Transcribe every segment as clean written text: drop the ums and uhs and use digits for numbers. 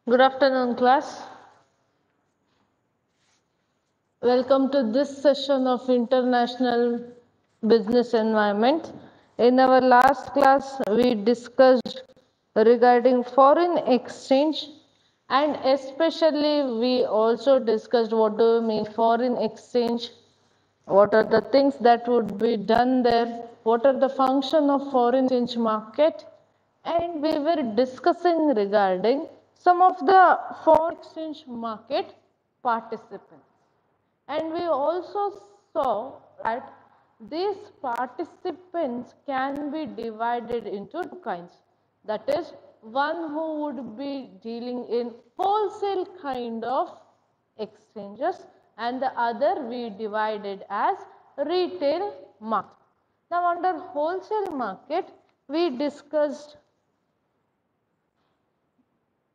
Good afternoon, class. Welcome to this session of International Business Environment. In our last class, we discussed regarding foreign exchange, and especially we also discussed what do we mean foreign exchange, what are the things that would be done there, what are the function of foreign exchange market, and we were discussing regarding some of the foreign exchange market participants. And we also saw that these participants can be divided into two kinds. That is, one who would be dealing in wholesale kind of exchanges, and the other we divided as retail market. Now, under wholesale market, we discussed,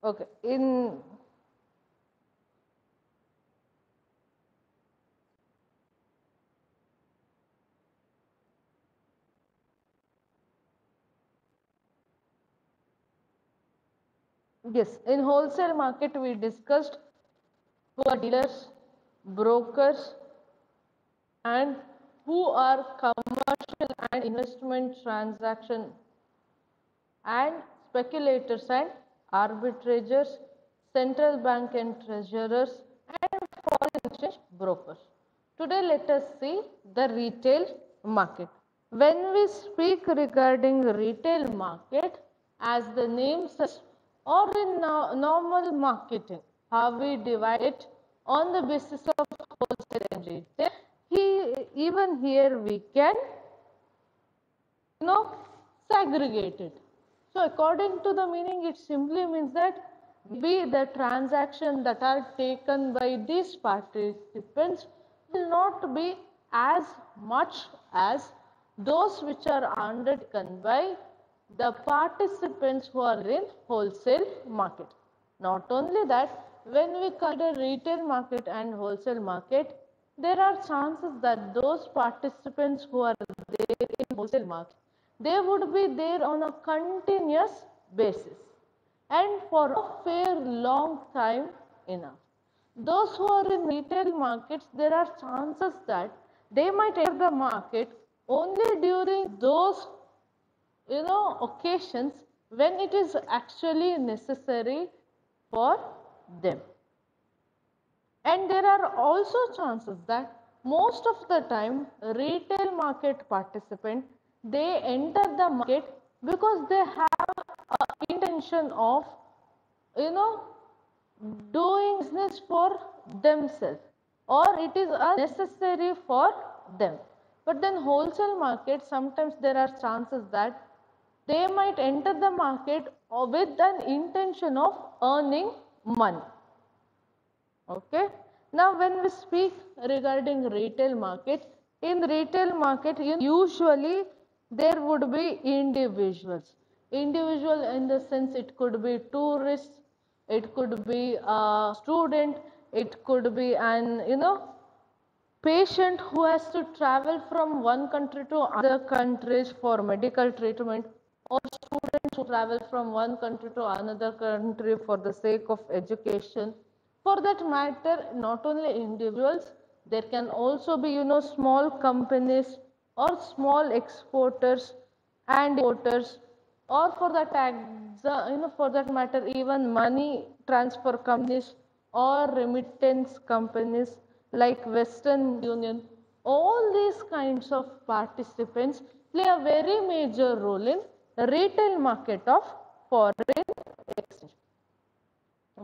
okay, in wholesale market we discussed who are dealers, brokers, and who are commercial and investment transaction and speculators and arbitrators, central bank and treasurers, and foreign exchange brokers. Today let us see the retail market. When we speak regarding retail market, as the name says, or in normal marketing, how we divide it on the basis of wholesale and retail, even here we can segregate it. So according to the meaning, it simply means that maybe the transaction that are taken by these participants will not be as much as those which are undertaken by the participants who are in wholesale market. Not only that, when we consider retail market and wholesale market, there are chances that those participants who are there in wholesale market, they would be there on a continuous basis and for a fair long time enough. Those who are in retail markets, there are chances that they might enter the market only during those occasions when it is actually necessary for them. And there are also chances that most of the time retail market participant, they enter the market because they have an intention of doing business for themselves, or it is necessary for them. But then wholesale market, sometimes there are chances that they might enter the market with an intention of earning money. Okay. Now, when we speak regarding retail market, in retail market, usually there would be individuals. Individual in the sense it could be tourists, it could be a student, it could be an patient who has to travel from one country to other countries for medical treatment, or students who travel from one country to another country for the sake of education. For that matter, not only individuals, there can also be small companies or small exporters and importers, or for that for that matter even money transfer companies or remittance companies like Western Union. All these kinds of participants play a very major role in the retail market of foreign exchange.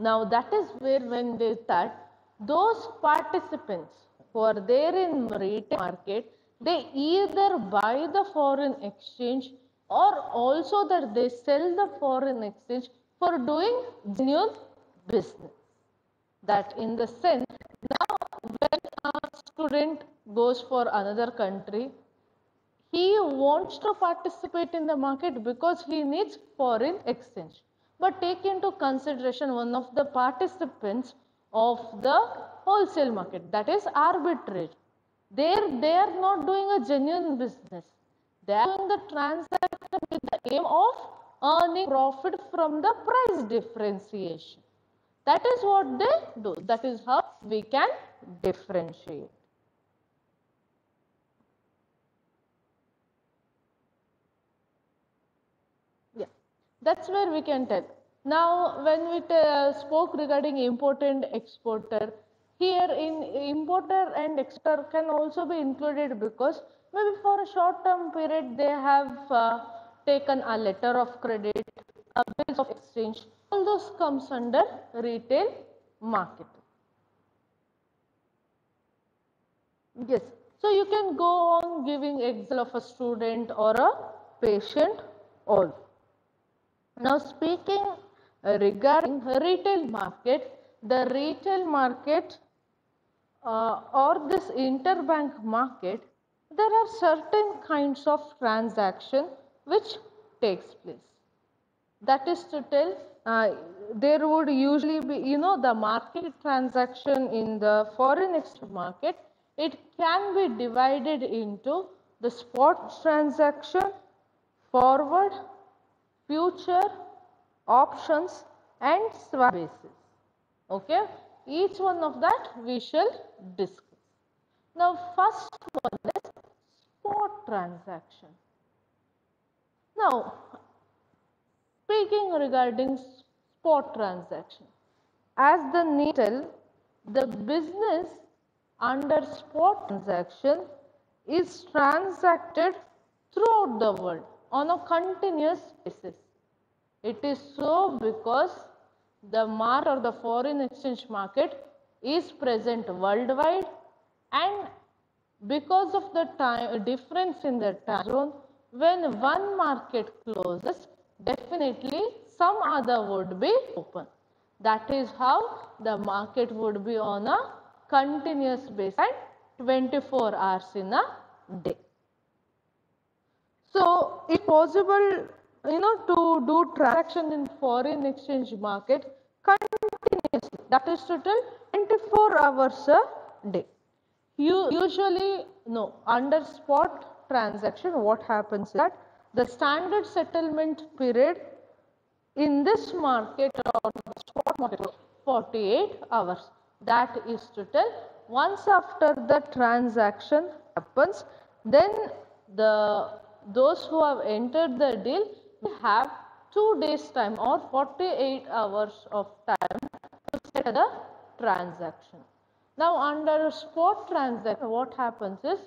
Now that is where when they start, those participants who are there in retail market, they either buy the foreign exchange or also that they sell the foreign exchange for doing genuine business. That in the sense, now when a student goes for another country, he wants to participate in the market because he needs foreign exchange. But take into consideration one of the participants of the wholesale market, that is arbitrage. There they are not doing a genuine business. They are doing the transaction with the aim of earning profit from the price differentiation. That is what they do. That is how we can differentiate. Yeah, that's where we can tell. Now, when we spoke regarding importer and exporter, here in importer and exporter can also be included because maybe for a short term period they have taken a letter of credit, a bills of exchange. All those comes under retail market. Yes, so you can go on giving example of a student or a patient also. Now speaking regarding retail market, the retail market or this interbank market, there are certain kinds of transaction which takes place. That is to tell, there would usually be, the market transaction in the foreign exchange market, it can be divided into the spot transaction, forward, future, options and swap basis. Okay, each one of that we shall discuss. Now first one is spot transaction. Now speaking regarding spot transaction, as the name tells, the business under spot transaction is transacted throughout the world on a continuous basis. It is so because the market or the foreign exchange market is present worldwide, and because of the time difference in the time zone, when one market closes, definitely some other would be open. That is how the market would be on a continuous basis and 24 hours in a day. So it's possible, to do transaction in foreign exchange market continuously. That is to tell 24 hours a day. Usually, no, under spot transaction, what happens is that the standard settlement period in this market or the spot market 48 hours. That is to tell, once after the transaction happens, then those who have entered the deal have 2 days time or 48 hours of time to settle the transaction. Now under spot transaction, what happens is,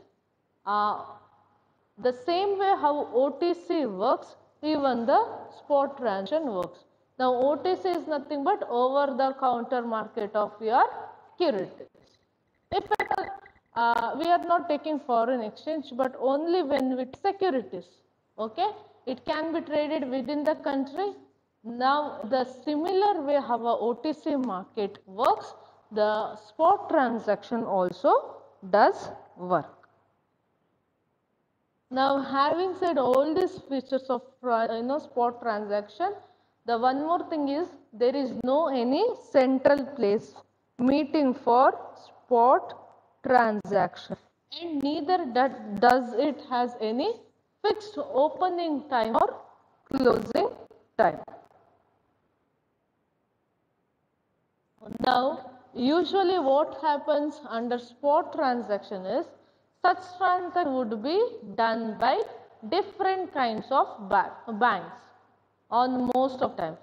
the same way how OTC works, even the spot transaction works. Now OTC is nothing but over the counter market of your securities. If we are not taking foreign exchange, but only when with securities, okay, it can be traded within the country. Now the similar way how a OTC market works, the spot transaction also does work. Now having said all these features of spot transaction, the one more thing is there is no any central place meeting for spot transaction, and neither does it has any fixed opening time or closing time. Now usually what happens under spot transaction is, such transaction would be done by different kinds of banks on most of times.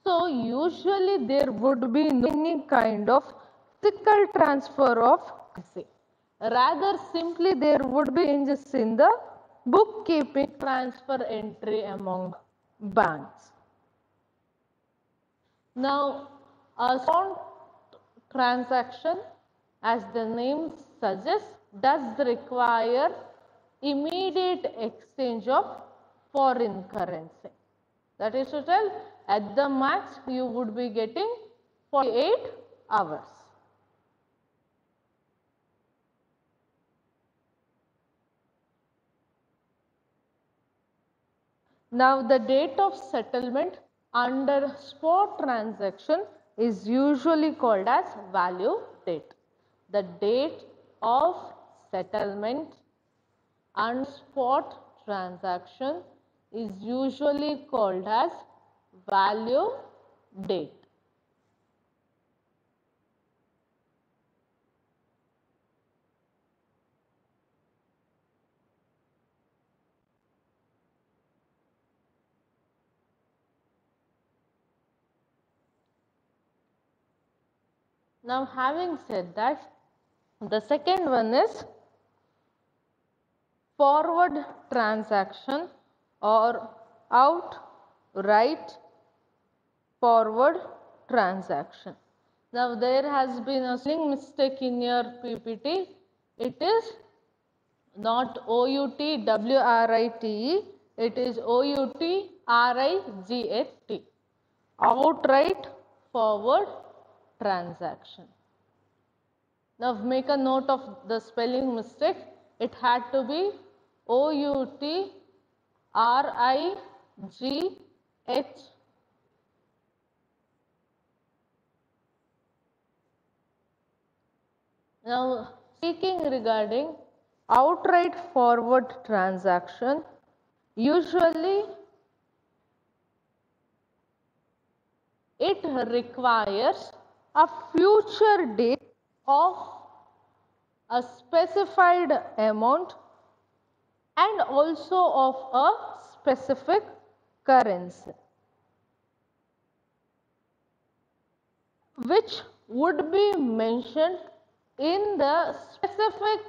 So usually there would be no any kind of physical transfer of currency. Rather simply there would be changes in the bookkeeping transfer entry among banks. Now a spot transaction, as the name suggests, does require immediate exchange of foreign currency. That is to tell, at the max you would be getting 48 hours. Now the date of settlement under spot transaction is usually called as value date. The date of settlement and spot transaction is usually called as value date. Now, having said that, the second one is forward transaction or outright forward transaction. Now, there has been a spelling mistake in your PPT. It is not OUTWRITE, it is OUTRIGAT, outright forward transaction. Now, make a note of the spelling mistake. It had to be OUTRIGH. Now, speaking regarding outright forward transaction, usually it requires a future date of a specified amount and also of a specific currency, which would be mentioned in the specific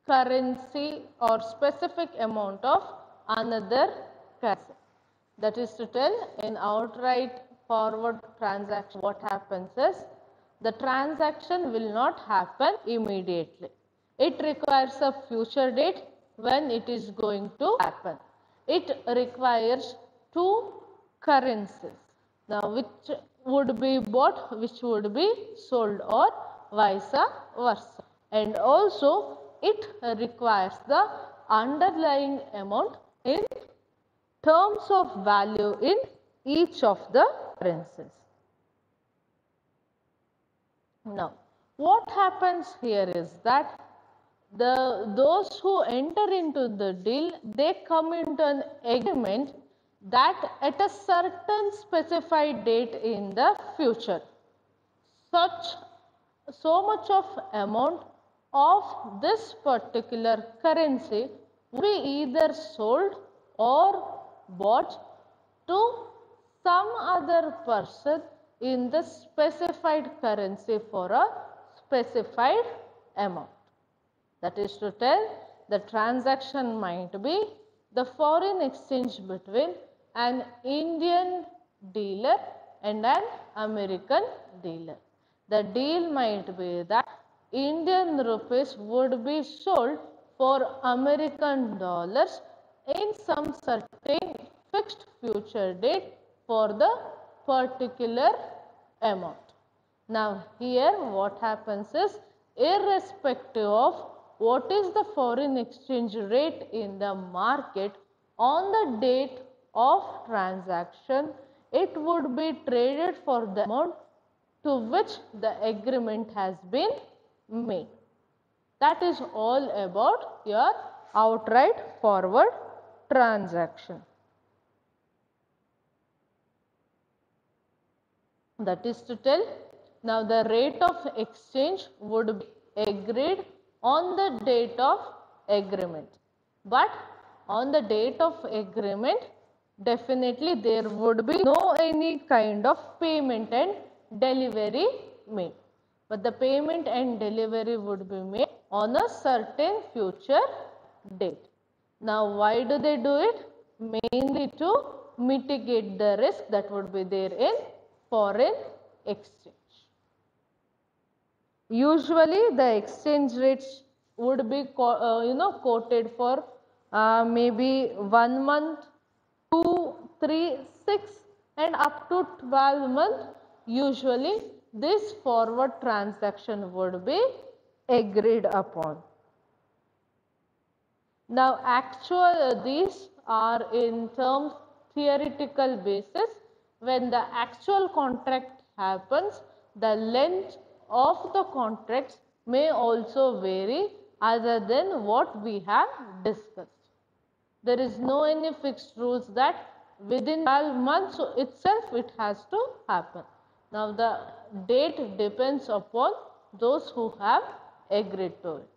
currency or specific amount of another currency. That is to tell, in outright forward transaction, what happens is the transaction will not happen immediately. It requires a future date when it is going to happen. It requires two currencies. Now, which would be bought, which would be sold, or vice versa. And also, it requires the underlying amount in terms of value in each of the currencies. Now, what happens here is that those who enter into the deal, they come into an agreement that at a certain specified date in the future, so much of amount of this particular currency will be either sold or bought to some other person in the specified currency for a specified amount. That is to tell, the transaction might be the foreign exchange between an Indian dealer and an American dealer. The deal might be that Indian rupees would be sold for American dollars in some certain fixed future date for the particular amount. Now, here what happens is, irrespective of what is the foreign exchange rate in the market on the date of transaction, it would be traded for the amount to which the agreement has been made. That is all about your outright forward transaction. That is to tell, now the rate of exchange would be agreed on the date of agreement. But on the date of agreement, definitely there would be no any kind of payment and delivery made. But the payment and delivery would be made on a certain future date. Now, why do they do it? Mainly to mitigate the risk that would be there in foreign exchange. Usually, the exchange rates would be quoted for maybe 1 month, 2, 3, 6 and up to 12 months. Usually, this forward transaction would be agreed upon. Now, these are in terms theoretical basis. When the actual contract happens, the length of the contracts may also vary other than what we have discussed. There is no any fixed rules that within 12 months itself it has to happen. Now, the date depends upon those who have agreed to it.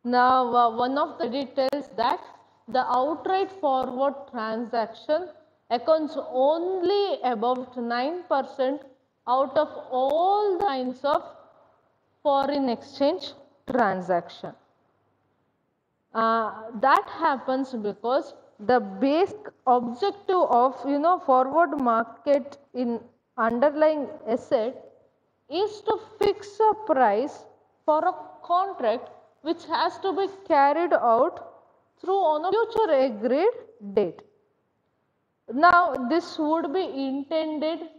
Now, one of the details that the outright forward transaction accounts only about 9% out of all the kinds of foreign exchange transaction. That happens because the basic objective of forward market in underlying asset is to fix a price for a contract which has to be carried out through on a future agreed date. Now this would be intended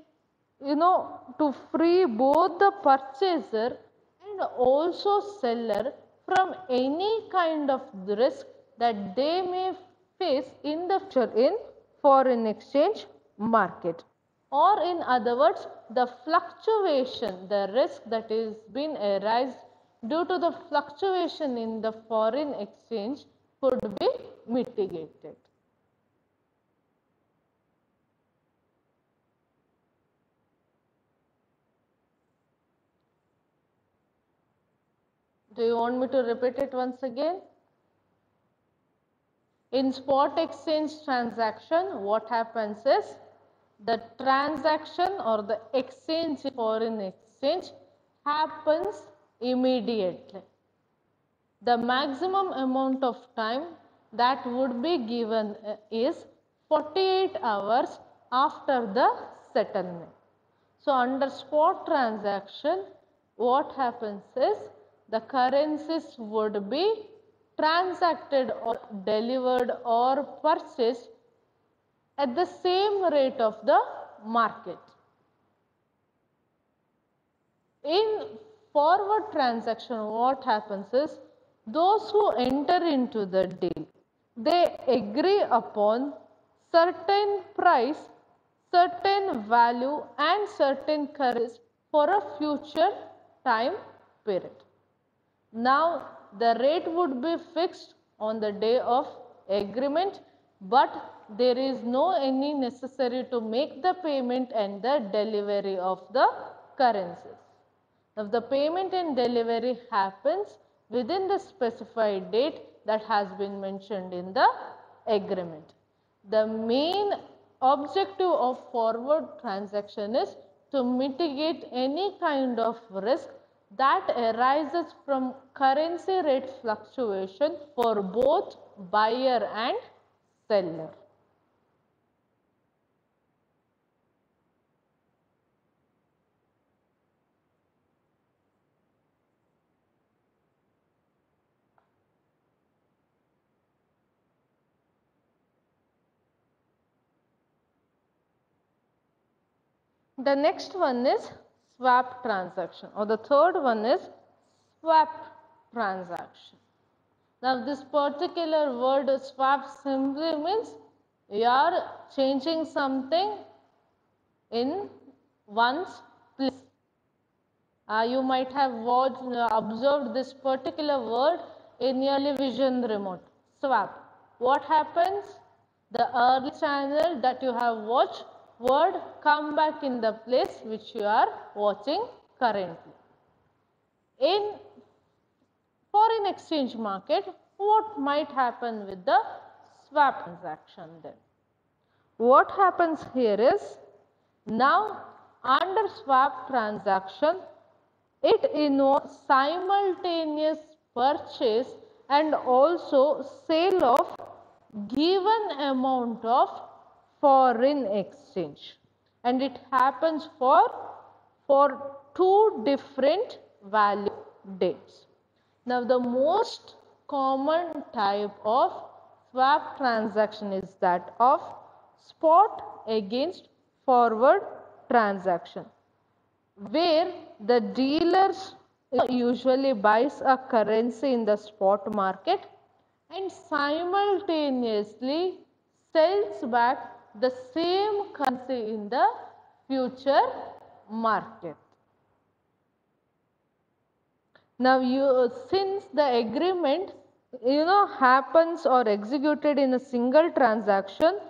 to free both the purchaser and also seller from any kind of risk that they may face in the future in foreign exchange market. Or in other words, the fluctuation, the risk that is been arised due to the fluctuation in the foreign exchange could be mitigated. Do you want me to repeat it once again? In spot exchange transaction, what happens is the transaction or the exchange foreign exchange happens immediately. The maximum amount of time that would be given is 48 hours after the settlement. So under spot transaction, what happens is the currencies would be transacted or delivered or purchased at the same rate of the market. In forward transaction, what happens is those who enter into the deal, they agree upon certain price, certain value and certain currency for a future time period. Now the rate would be fixed on the day of agreement, but there is no any necessary to make the payment and the delivery of the currencies. Now the payment and delivery happens within the specified date that has been mentioned in the agreement. The main objective of forward transaction is to mitigate any kind of risk that arises from currency rate fluctuation for both buyer and seller. The next one is swap transaction, or the third one is swap transaction. Now this particular word swap simply means you are changing something in one's place. You might have observed this particular word in your television remote, swap. What happens? The early channel that you have watched would come back in the place which you are watching currently. In foreign exchange market, what might happen with the swap transaction then? What happens here is, now under swap transaction, it involves simultaneous purchase and also sale of given amount of foreign exchange, and it happens for two different value dates. Now the most common type of swap transaction is that of spot against forward transaction, where the dealers usually buys a currency in the spot market and simultaneously sells back the same currency in the future market. Now since the agreement happens or executed in a single transaction,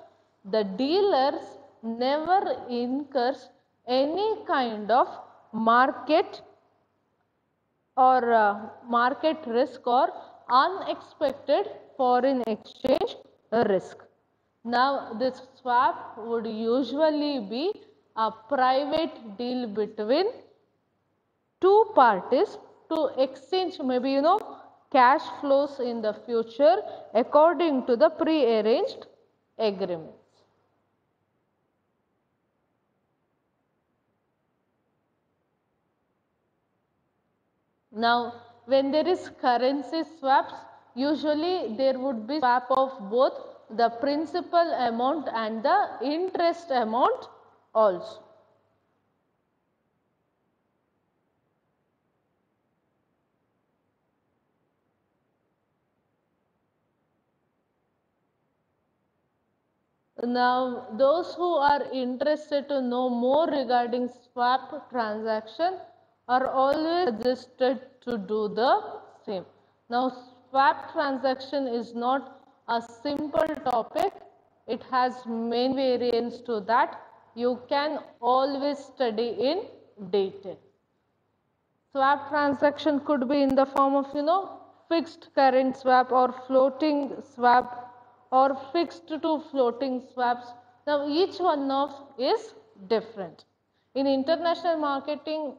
the dealers never incurs any kind of market or market risk or unexpected foreign exchange risk. Now this swap would usually be a private deal between two parties to exchange maybe cash flows in the future according to the pre-arranged agreements. Now, when there is currency swaps, usually there would be swap of both the principal amount and the interest amount also. Now, those who are interested to know more regarding swap transaction are always suggested to do the same. Now, swap transaction is not a simple topic. It has many variants to that. You can always study in detail. Swap transaction could be in the form of fixed current swap or floating swap or fixed to floating swaps. Now each one of is different. In international marketing,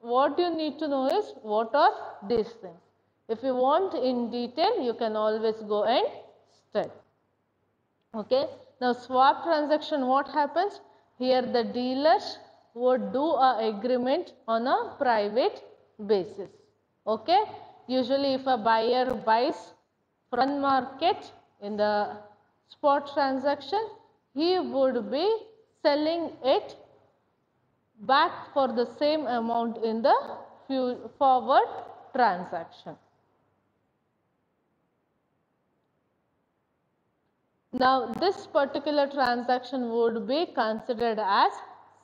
what you need to know is what are these things. If you want in detail, you can always go and study. Okay. Now swap transaction, what happens? Here the dealers would do a agreement on a private basis. Okay. Usually if a buyer buys from market in the spot transaction, he would be selling it back for the same amount in the forward transaction. Now, this particular transaction would be considered as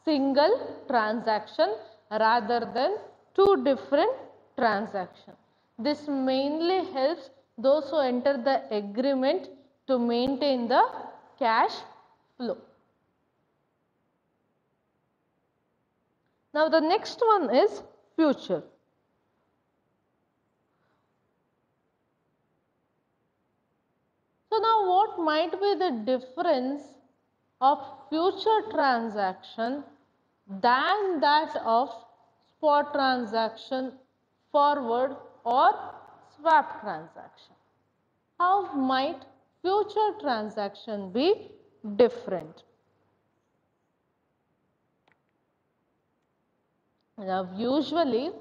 single transaction rather than two different transactions. This mainly helps those who enter the agreement to maintain the cash flow. Now, the next one is future. So now what might be the difference of future transaction than that of spot transaction, forward or swap transaction? How might future transaction be different? Now usually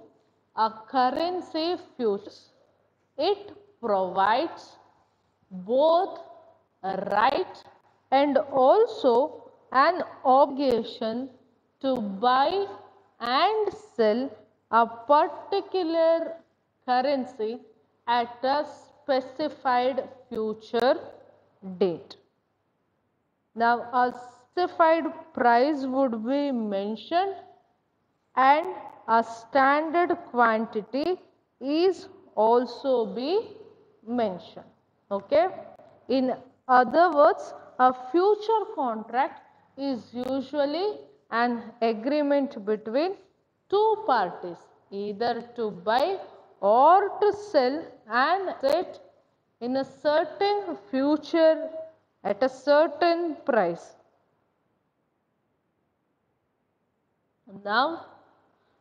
a currency futures, it provides both a right and also an obligation to buy and sell a particular currency at a specified future date. Now, a specified price would be mentioned and a standard quantity is also be mentioned. Okay. In other words, a future contract is usually an agreement between two parties, either to buy or to sell an asset in a certain future at a certain price. Now,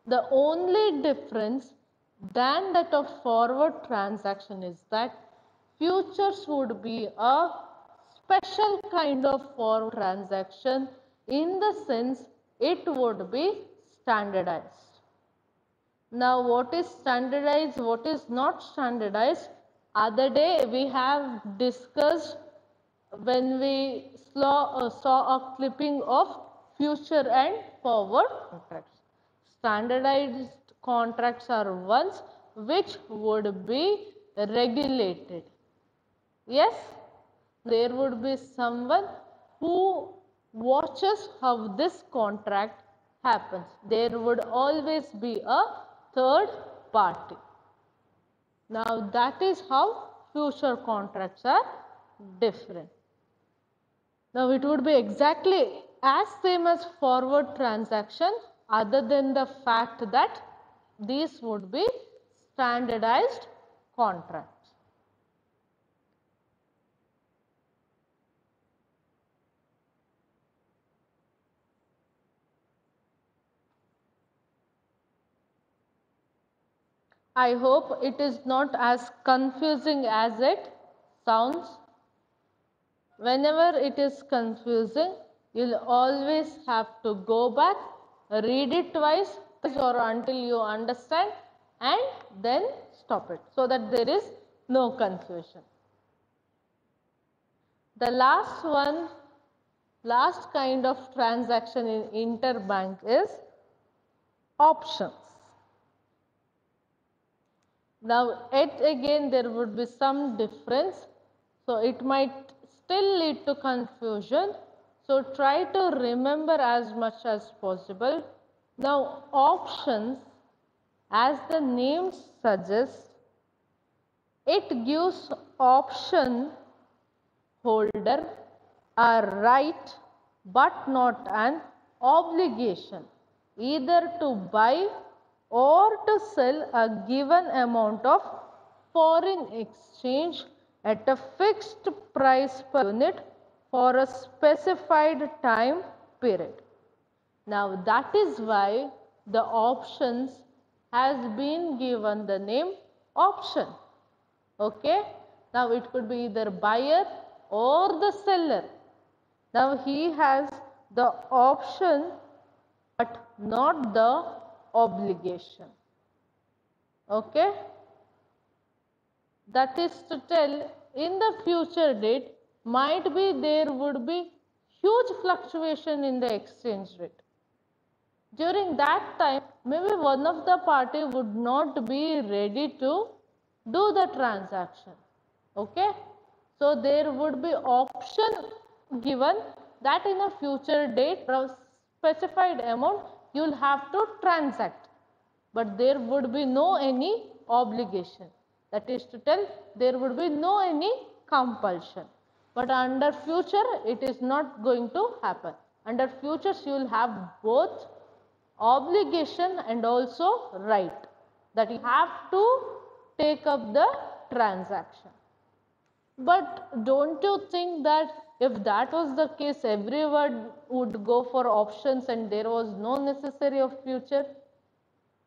the only difference than that of forward transaction is that futures would be a special kind of forward transaction in the sense it would be standardized. Now, what is standardized, what is not standardized? Other day we have discussed when we saw a clipping of future and forward contracts. Standardized contracts are ones which would be regulated. Yes, there would be someone who watches how this contract happens. There would always be a third party. Now that is how future contracts are different. Now it would be exactly as same as forward transaction other than the fact that these would be standardized contracts. I hope it is not as confusing as it sounds. Whenever it is confusing, you'll always have to go back, read it twice or until you understand, and then stop it so that there is no confusion. The last one, last kind of transaction in interbank is options. Now, yet again there would be some difference, so it might still lead to confusion. So, try to remember as much as possible. Now, options, as the name suggests, it gives option holder a right but not an obligation either to buy or to sell a given amount of foreign exchange at a fixed price per unit for a specified time period. Now, that is why the options has been given the name option. Okay? Now, it could be either buyer or the seller. Now, he has the option but not the obligation. Okay? That is to tell, in the future date, might be there would be huge fluctuation in the exchange rate. During that time, maybe one of the party would not be ready to do the transaction. Okay? So, there would be option given that in a future date for a specified amount you will have to transact, but there would be no any obligation. That is to tell, there would be no any compulsion. But under future it is not going to happen. Under futures you will have both obligation and also right, that you have to take up the transaction. But don't you think that if that was the case, everyone would go for options and there was no necessary of future?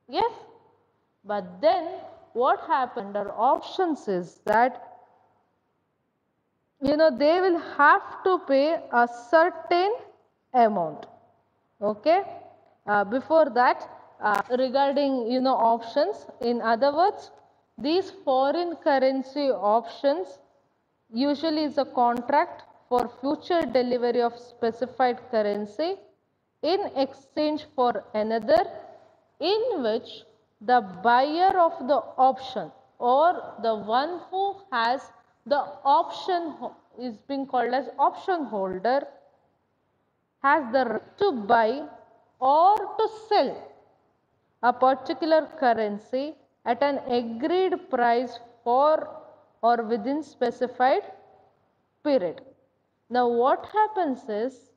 Yes. But then what happened under options is that, they will have to pay a certain amount. Okay? Before that, regarding, options, in other words, these foreign currency options usually is a contract for future delivery of specified currency in exchange for another, in which the buyer of the option or the one who has the option is being called as option holder has the right to buy or to sell a particular currency at an agreed price for or within specified period. Now, what happens is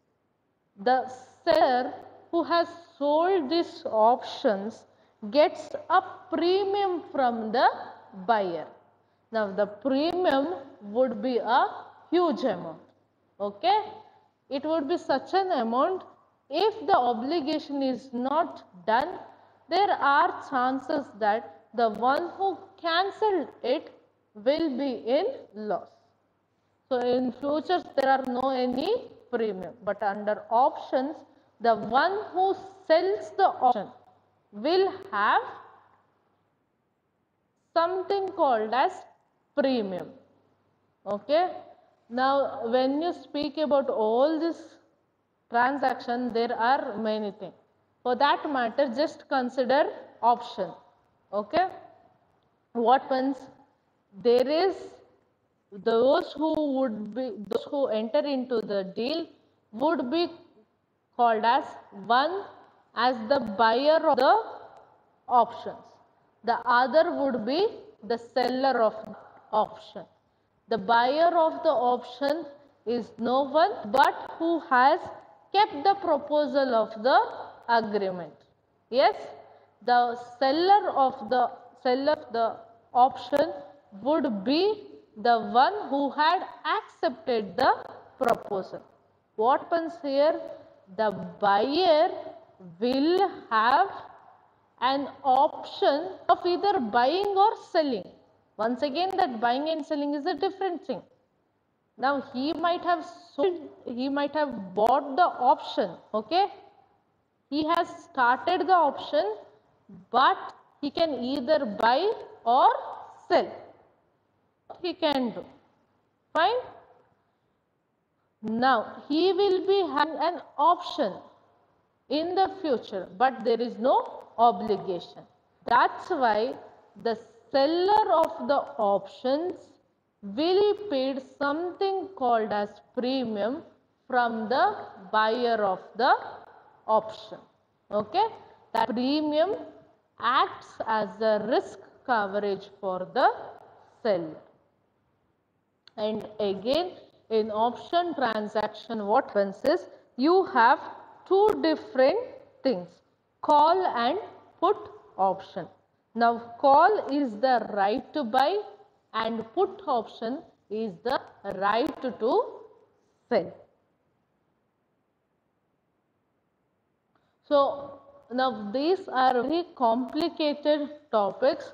the seller who has sold these options gets a premium from the buyer. Now, the premium would be a huge amount. Okay? It would be such an amount, if the obligation is not done, there are chances that the one who cancelled it will be in loss. So, in futures there are no any premium, but under options the one who sells the option will have something called as premium. Okay? Now, when you speak about all this transaction, there are many things. For that matter, just consider option. Okay? What means? There is those who enter into the deal would be called as one as the buyer of the options. The other would be the seller of the option. The buyer of the option is no one but who has kept the proposal of the agreement. Yes, the seller of the option would be the one who had accepted the proposal. What happens here? The buyer will have an option of either buying or selling. Once again, that buying and selling is a different thing. Now, he might have sold, he might have bought the option, okay? He has started the option, but he can either buy or sell. He can do. Fine? Now, he will be having an option in the future, but there is no obligation. That's why the seller of the options will pay something called as premium from the buyer of the option. Okay? That premium acts as a risk coverage for the seller. And again, in option transaction, what happens is you have two different things, call and put option. Now, call is the right to buy and put option is the right to sell. So, now these are very complicated topics.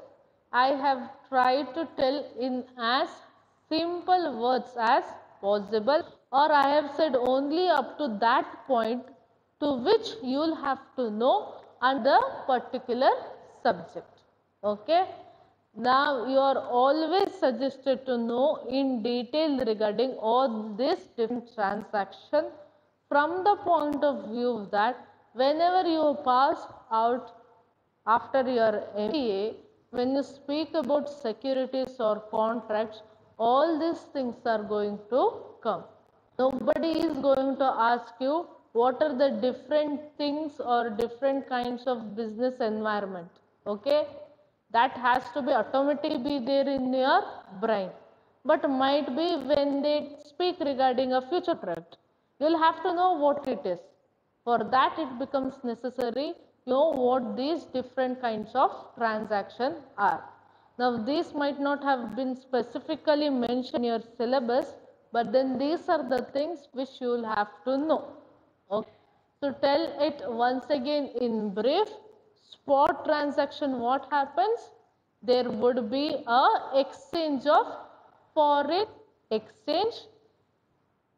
I have tried to tell in as simple words as possible, or I have said only up to that point to which you will have to know under particular subject. Okay. Now, you are always suggested to know in detail regarding all these different transactions from the point of view that whenever you pass out after your MBA, when you speak about securities or contracts, all these things are going to come. Nobody is going to ask you what are the different things or different kinds of business environment. Okay? That has to be automatically be there in your brain. But might be when they speak regarding a future contract, you will have to know what it is. For that it becomes necessary to know what these different kinds of transactions are. Now these might not have been specifically mentioned in your syllabus, but then these are the things which you will have to know. Okay. So tell it once again in brief. Spot transaction, what happens? There would be a exchange of foreign exchange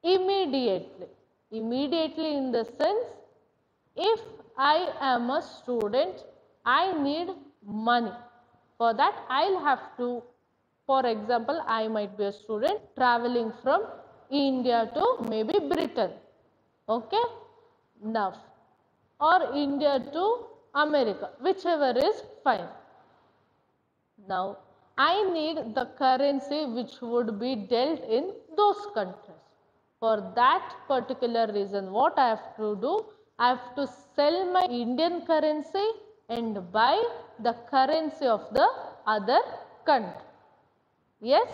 immediately. Immediately in the sense, if I am a student, I need money. For that, I'll have to, for example, I might be a student traveling from India to maybe Britain. Okay? Now, or India to America, whichever is fine. Now, I need the currency which would be dealt in those countries. For that particular reason, what I have to do, I have to sell my Indian currency and buy the currency of the other country. Yes?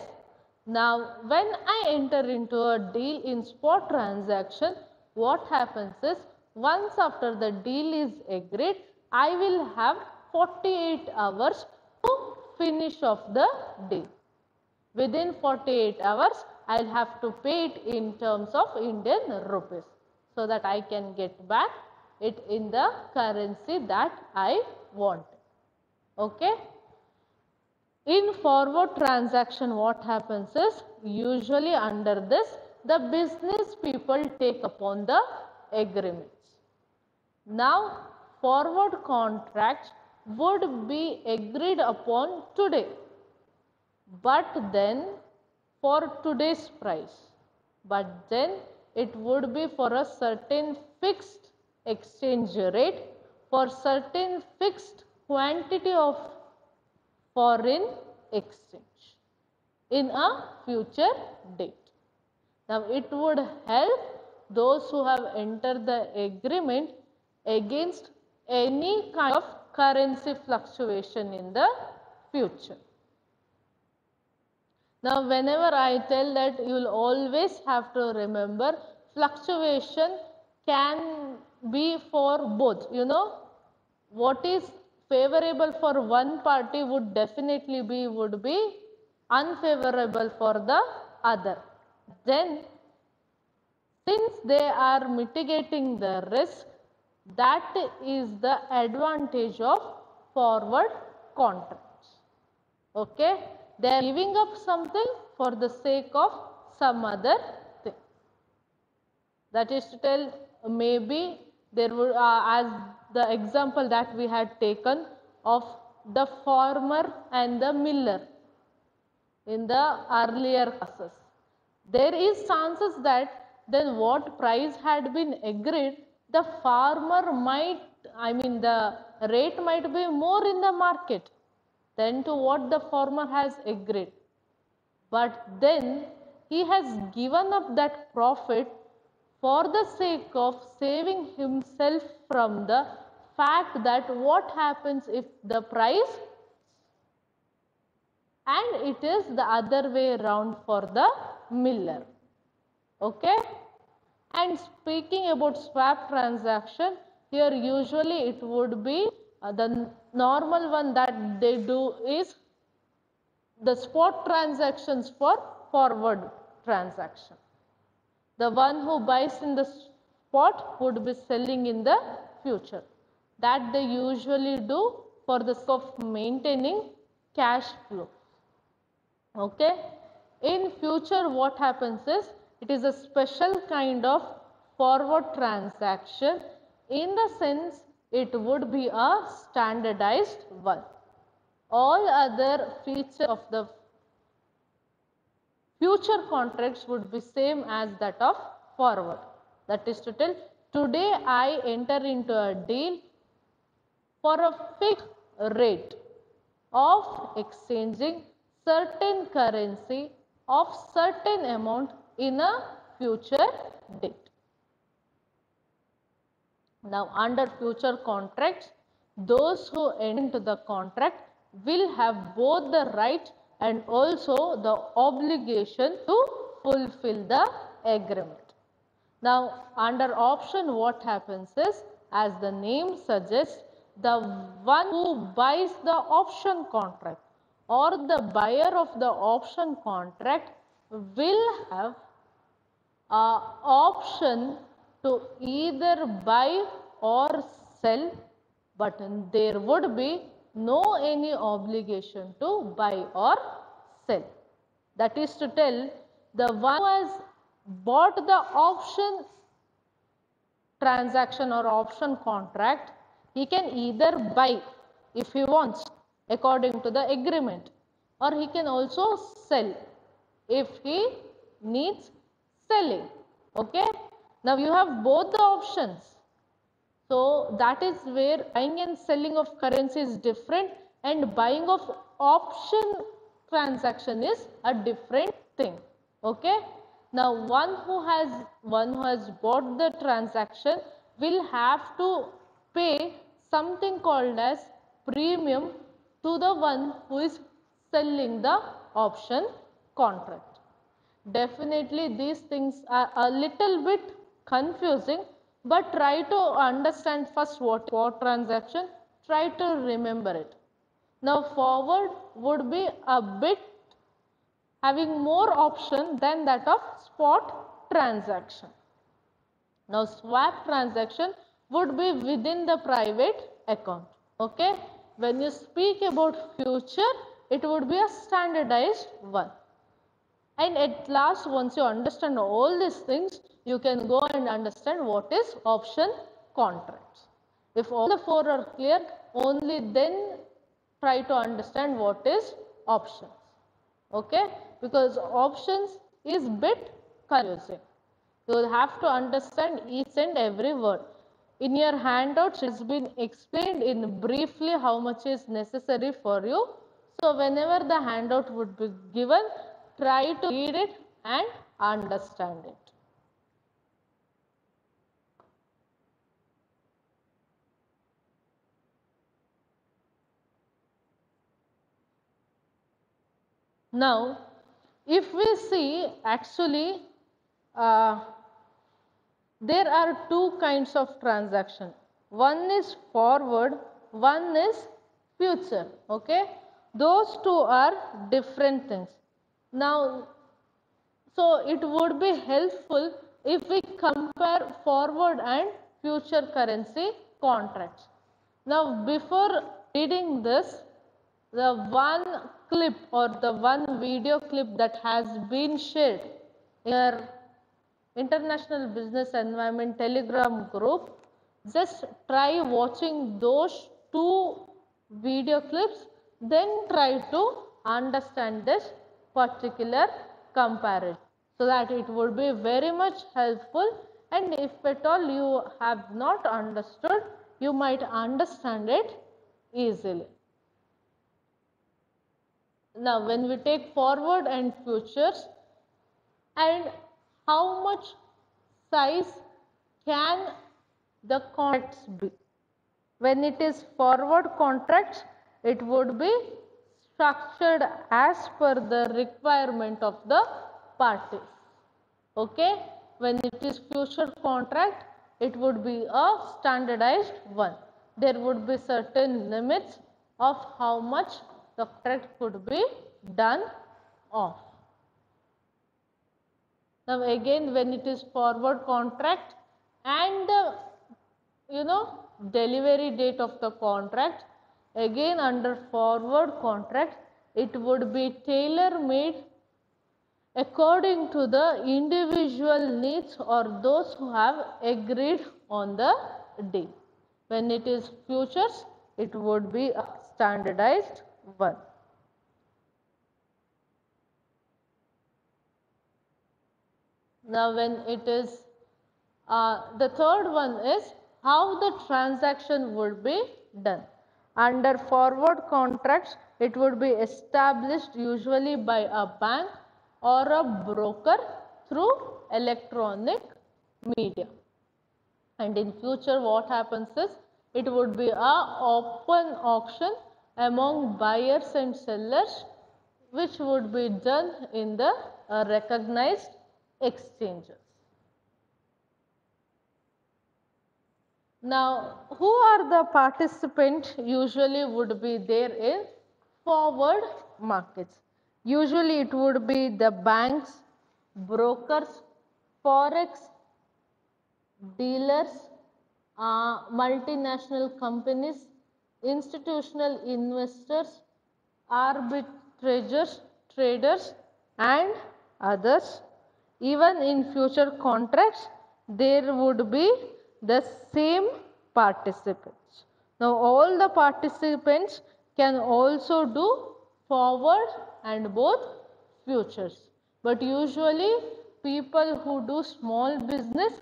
Now, when I enter into a deal in spot transaction, what happens is, once after the deal is agreed, I will have 48 hours to finish off the deal. Within 48 hours, I will have to pay it in terms of Indian rupees, so that I can get back it in the currency that I want. Okay? In forward transaction, what happens is, usually under this, the business people take upon the agreements. Now, forward contracts would be agreed upon today, but then for today's price, but then it would be for a certain fixed exchange rate, for certain fixed quantity of foreign exchange in a future date. Now, it would help those who have entered the agreement against any kind of currency fluctuation in the future. Now, whenever I tell that, you will always have to remember fluctuation can be for both. You know, what is favorable for one party would definitely would be unfavorable for the other. Then, since they are mitigating the risk, that is the advantage of forward contracts. Okay, they are giving up something for the sake of some other thing. That is to tell, maybe there would, as the example that we had taken of the farmer and the miller in the earlier classes. There is chances that then what price had been agreed, the farmer might, the rate might be more in the market than to what the farmer has agreed. But then he has given up that profit for the sake of saving himself from the fact that what happens if the price, and it is the other way around for the miller. Okay? And speaking about swap transaction, here usually it would be the normal one that they do is the spot transactions for forward transaction. The one who buys in the spot would be selling in the future. That they usually do for the sake of maintaining cash flow. Okay. In future what happens is, it is a special kind of forward transaction, in the sense it would be a standardized one. All other features of the future contracts would be same as that of forward. That is to tell, today I enter into a deal for a fixed rate of exchanging certain currency of certain amount in a future date. Now, under future contracts, those who enter into the contract will have both the right and also the obligation to fulfill the agreement. Now, under option what happens is, as the name suggests, the one who buys the option contract or the buyer of the option contract will have option to either buy or sell, but there would be no any obligation to buy or sell. That is to tell, the one who has bought the option transaction or option contract, he can either buy if he wants according to the agreement, or he can also sell if he needs selling. Okay. Now you have both the options. So that is where buying and selling of currency is different, and buying of option transaction is a different thing. Okay. Now one who has bought the transaction will have to pay something called as premium to the one who is selling the option contract. Definitely these things are a little bit confusing, but try to understand first what transaction, try to remember it. Now forward would be a bit having more option than that of spot transaction. Now swap transaction would be within the private account. Okay. When you speak about future, it would be a standardized one. And at last, once you understand all these things, you can go and understand what is option contracts. If all the four are clear, only then try to understand what is options. Okay? Because options is bit confusing. You will have to understand each and every word. In your handouts, it has been explained in briefly how much is necessary for you. So whenever the handout would be given, try to read it and understand it. Now, if we see, actually, there are two kinds of transaction. One is forward, one is future. Okay? Those two are different things. Now, so it would be helpful if we compare forward and future currency contracts. Now, before reading this, the one clip or the one video clip that has been shared in our International Business Environment Telegram group, just try watching those two video clips, then try to understand this particular comparison, so that it would be very much helpful, and if at all you have not understood, you might understand it easily. Now, when we take forward and futures, and how much size can the contracts be? When it is forward contracts, it would be structured as per the requirement of the parties. Okay? When it is future contract, it would be a standardized one. There would be certain limits of how much the contract could be done of. Now again, when it is forward contract and delivery date of the contract, again under forward contract, it would be tailor made according to the individual needs or those who have agreed on the deal. When it is futures, it would be a standardized one. Now when it is, the third one is how the transaction would be done. Under forward contracts, it would be established usually by a bank or a broker through electronic media. And in future, what happens is, it would be a open auction among buyers and sellers, which would be done in the recognized exchanges. Now, who are the participants usually would be there in forward markets? Usually it would be the banks, brokers, forex dealers, multinational companies, institutional investors, arbitrators, traders and others. Even in future contracts, there would be the same participants. Now, all the participants can also do forward and both futures. But usually, people who do small business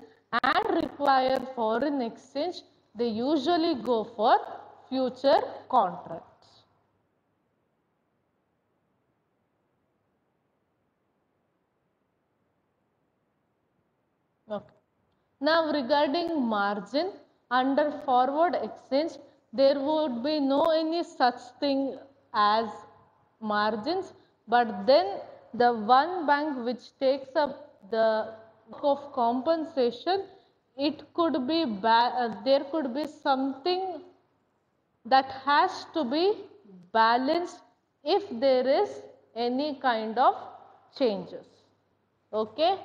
and require foreign exchange, they usually go for future contracts. Okay. Now regarding margin, under forward exchange, there would be no any such thing as margins, but then the one bank which takes up the work of compensation, it could be there could be something that has to be balanced if there is any kind of changes. Okay?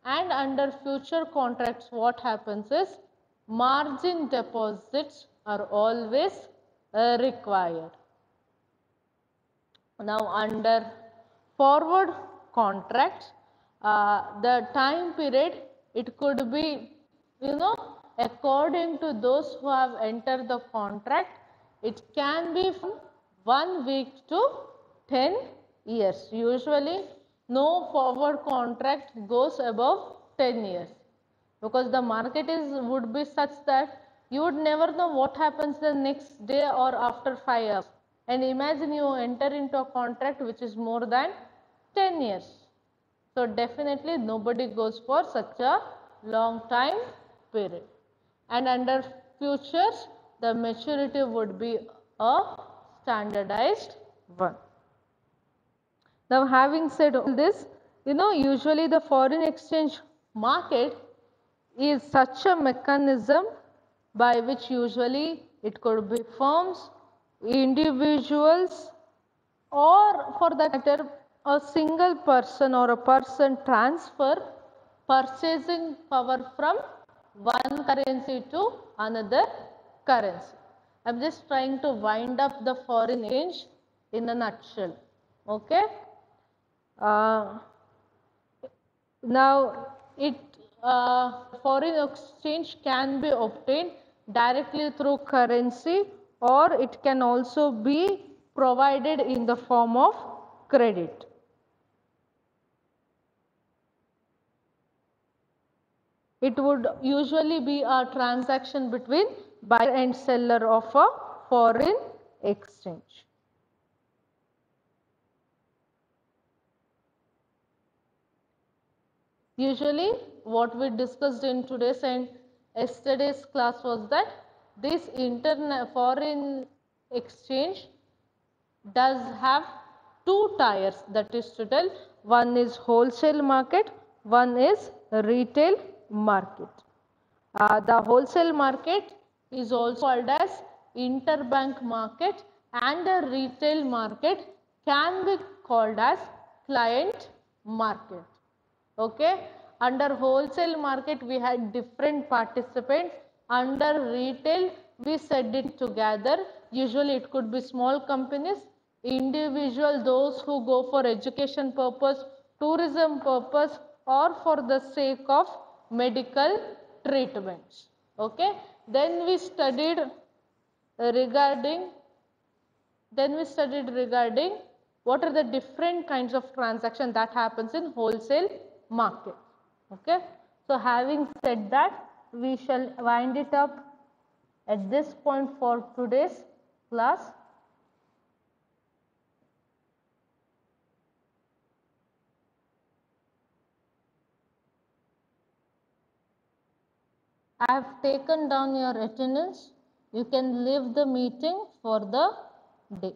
And under future contracts, what happens is, margin deposits are always required. Now, under forward contracts, the time period, it could be, according to those who have entered the contract, it can be from 1 week to 10 years. Usually, no forward contract goes above 10 years, because the market would be such that you would never know what happens the next day or after 5 hours. And imagine you enter into a contract which is more than 10 years. So definitely nobody goes for such a long time period. And under futures, the maturity would be a standardized one. Now, having said all this, usually the foreign exchange market is such a mechanism by which usually it could be firms, individuals, or for that matter, a single person or a person transfer purchasing power from one currency to another currency. I'm just trying to wind up the foreign exchange in a nutshell. Okay. Now, foreign exchange can be obtained directly through currency, or it can also be provided in the form of credit. It would usually be a transaction between buyer and seller of a foreign exchange. Usually what we discussed in today's and yesterday's class was that this foreign exchange does have two tiers, that is to tell, one is wholesale market, one is retail market. The wholesale market is also called as interbank market, and the retail market can be called as client market. Okay. Under wholesale market we had different participants. Under retail we said it together. Usually it could be small companies, individual, those who go for education purpose, tourism purpose, or for the sake of medical treatments. Okay. Then we studied regarding what are the different kinds of transaction that happens in wholesale market. Okay. So having said that, we shall wind it up at this point for today's class. I have taken down your attendance. You can leave the meeting for the day.